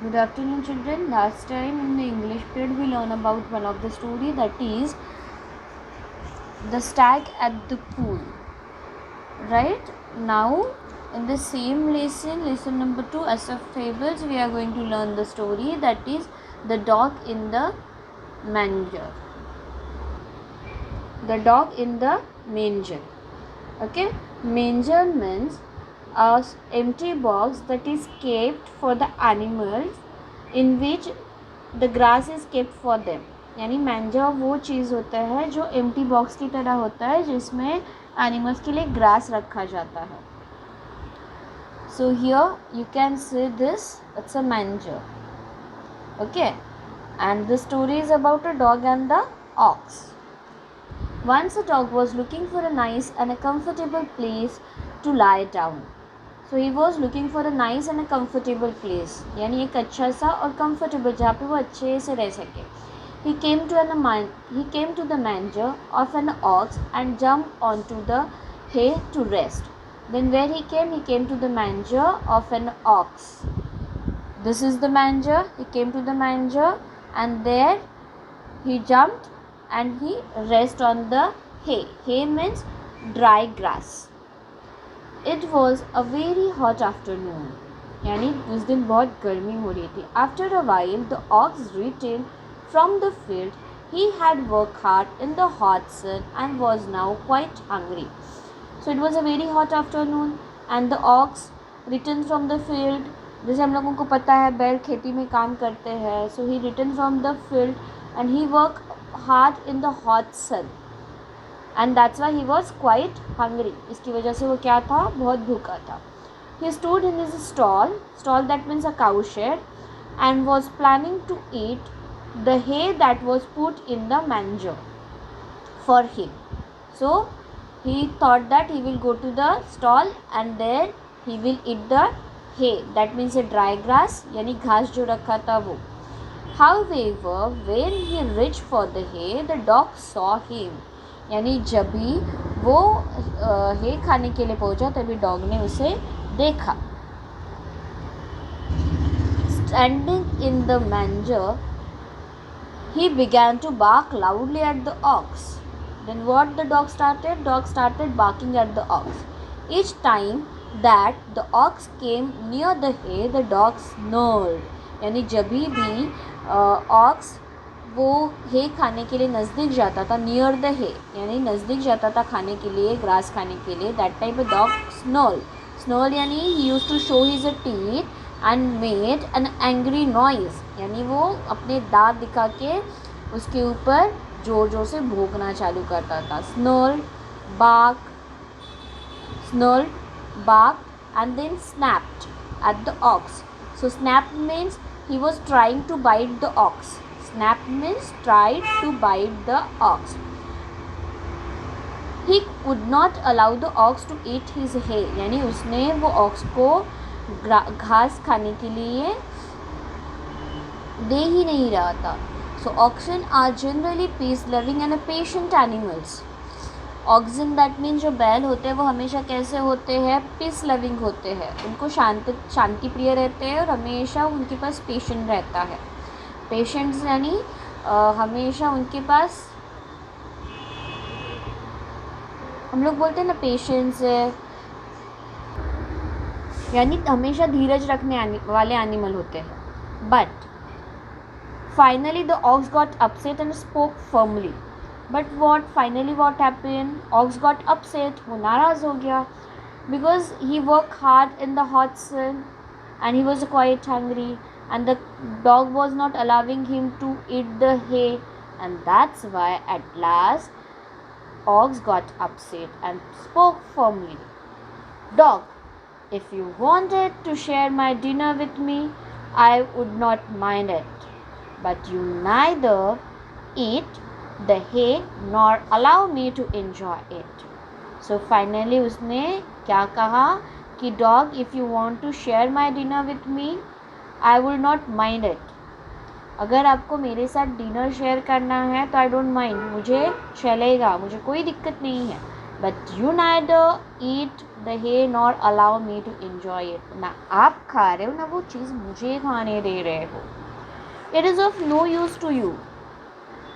Good afternoon, children. Last time in the English period we learned about one of the story, that is the stag at the pool. Right now in the same lesson number 2 as of fables, we are going to learn the story, that is the dog in the manger. The dog in the manger. Okay, manger means a empty box that is kept for the animals in which the grass is kept for them. यानी manager वो चीज़ होता है जो empty box की तरह होता है जिसमें एनिमल्स के लिए ग्रास रखा जाता है. So here you can see this, it's a manger. Okay, and the story is about a dog and the ox. Once a dog was looking for a nice and a comfortable place to lie down. So he was looking for a nice and a comfortable place. यानी एक अच्छा सा और comfortable जहाँ पे वो अच्छे से रह सके. He came to the manger of an ox and jumped onto the hay to rest. Then where he came to the manger of an ox. This is the manger. He came to the manger and there he jumped and he rest on the hay. Hay means dry grass. It was a very hot afternoon. यानी उस दिन बहुत गर्मी हो रही थी. After a while, the ox returned from the field. He had worked hard in the hot sun and was now quite hungry. So it was a very hot afternoon and the ox returned from the field. जैसे हम लोगों को पता है बैल खेती में काम करते हैं. So he returned from the field and he worked hard in the hot sun. And that's why he was quite hungry. इसकी वजह से वो क्या था, बहुत भूखा था. He stood in his stall that means a cow shed, and was planning to eat the hay that was put in the manger for him. So he thought that he will go to the stall and there he will eat the hay, that means a dry grass, यानी घास जो रखा था वो. However, when he reached for the hay, the dog saw him. यानी जब भी वो हे खाने के लिए पहुंचा तभी डॉग ने उसे देखा. Standing in the manger, he began to bark loudly at the ox. Then what the dog started? Dog started barking at the ox. Each time that the ox came near the hay, the dog snarled. यानी जब भी ox वो हे खाने के लिए नज़दीक जाता था, नियर द हे यानी नज़दीक जाता था खाने के लिए, ग्रास खाने के लिए, that time a dog snarl यानी he use to show his teeth and made an angry noise, यानी वो अपने दांत दिखा के उसके ऊपर जोर जोर से भौंकना चालू करता था. स्नॉल bark and then snapped at the ox. So snap means he was trying to bite the ox. Snap means tried to bite the ox. He would not allow the ox to eat his hay. यानी उसने वो ox को घास खाने के लिए दे ही नहीं रहा था. So oxen are generally peace loving and patient animals. Oxen that means जो बैल होते हैं वो हमेशा कैसे होते हैं, पीस लविंग होते हैं. उनको शांति प्रिय रहते हैं और हमेशा उनके पास पेशेंट रहता है. पेशेंट्स यानी हमेशा उनके पास, हम लोग बोलते हैं ना पेशेंस है, यानी हमेशा धीरज रखने वाले एनिमल होते हैं. But finally the ox got upset and spoke firmly. But what happened? Ox got upset, वो नाराज़ हो गया, because he worked hard in the hot sun and he was quite hungry and the dog was not allowing him to eat the hay, and that's why at last Ox got upset and spoke firmly. Dog, if you wanted to share my dinner with me, I would not mind it, but you neither eat the hay nor allow me to enjoy it. So finally उसने क्या कहा कि dog, if you want to share my dinner with me, I will not mind it. अगर आपको मेरे साथ dinner share करना है तो I don't mind, मुझे चलेगा, मुझे कोई दिक्कत नहीं है. But you neither eat the hay nor allow me to enjoy it. ना आप खा रहे हो ना वो चीज़ मुझे खाने दे रहे हो. It is of no use to you.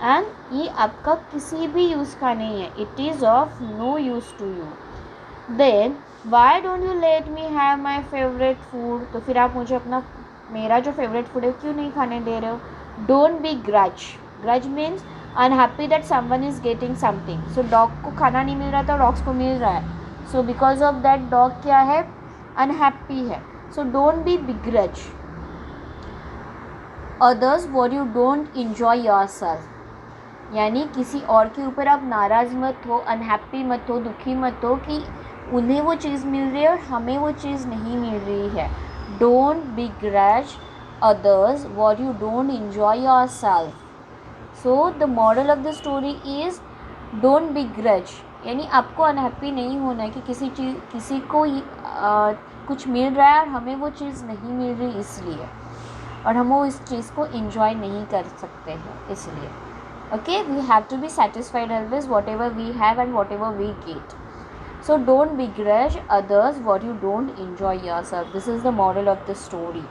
And ये आपका किसी भी यूज़ का नहीं है. It is of no use to you. Then why don't you let me have my favourite food. तो फिर आप मुझे अपना मेरा जो फेवरेट फूड है क्यों नहीं खाने दे रहे हो. Don't be grudge. Grudge means unhappy that someone is getting something. So dog को खाना नहीं मिल रहा था, डॉग्स को मिल रहा है. So because of that dog क्या है, अनहैप्पी है. So don't be बिग्रज others what you don't enjoy your self. यानी किसी और के ऊपर आप नाराज़ मत हो, अनहैप्पी मत हो, दुखी मत हो कि उन्हें वो चीज़ मिल रही है और हमें वो चीज़ नहीं मिल रही है. Don't बिग्रज others what you don't enjoy your self. So the moral of the story is don't बिग्रज. यानी आपको अनहैप्पी नहीं होना है कि किसी को कुछ मिल रहा है और हमें वो चीज़ नहीं मिल रही इसलिए, और हम वो इस चीज़ को इन्जॉय नहीं कर सकते हैं इसलिए. Okay, we have to be satisfied always whatever we have and whatever we get. So don't begrudge others what you don't enjoy yourself. This is the moral of the story.